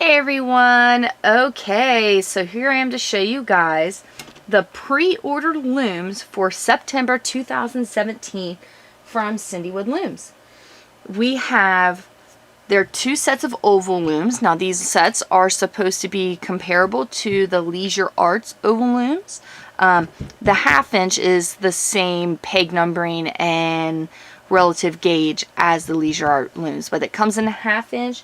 Hey everyone! Okay, so here I am to show you guys the pre-ordered looms for September 2017 from CinDWood Looms. There are two sets of oval looms. Now these sets are supposed to be comparable to the Leisure Arts oval looms. The half-inch is the same peg numbering and relative gauge as the Leisure Art looms, but it comes in a half-inch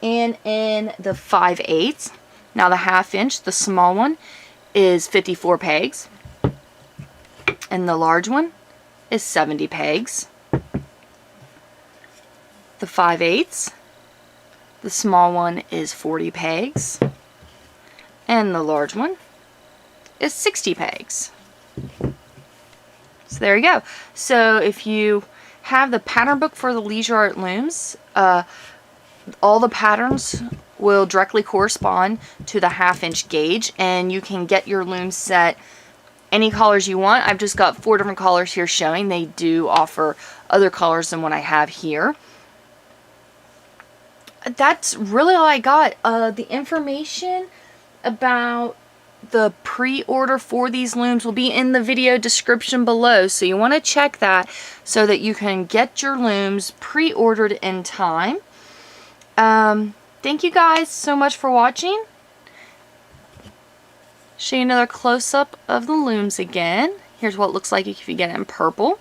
and in the 5/8. Now the half-inch, the small one, is 54 pegs, and the large one is 70 pegs. The 5/8, the small one is 40 pegs, and the large one is 60 pegs. So there you go. So if you have the pattern book for the Leisure Art looms, all the patterns will directly correspond to the half-inch gauge, and you can get your loom set any colors you want. I've just got 4 different colors here showing. They do offer other colors than what I have here. That's really all I got. The information about the pre-order for these looms will be in the video description below, so you want to check that so that you can get your looms pre-ordered in time. Thank you guys so much for watching. Show you another close-up of the looms again. Here's what it looks like if you get it in purple.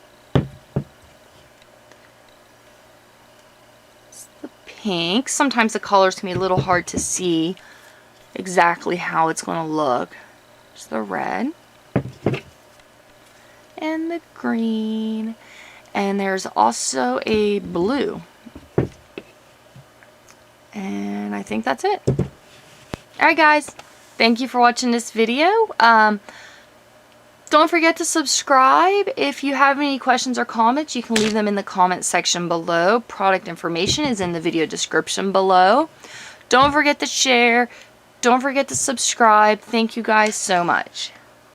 It's the pink. Sometimes the colors can be a little hard to see exactly how it's going to look. There's the red and the green, and there's also a blue. And I think that's it. Alright guys, thank you for watching this video. Don't forget to subscribe. If you have any questions or comments, you can leave them in the comment section below. Product information is in the video description below. Don't forget to share. Don't forget to subscribe. Thank you guys so much.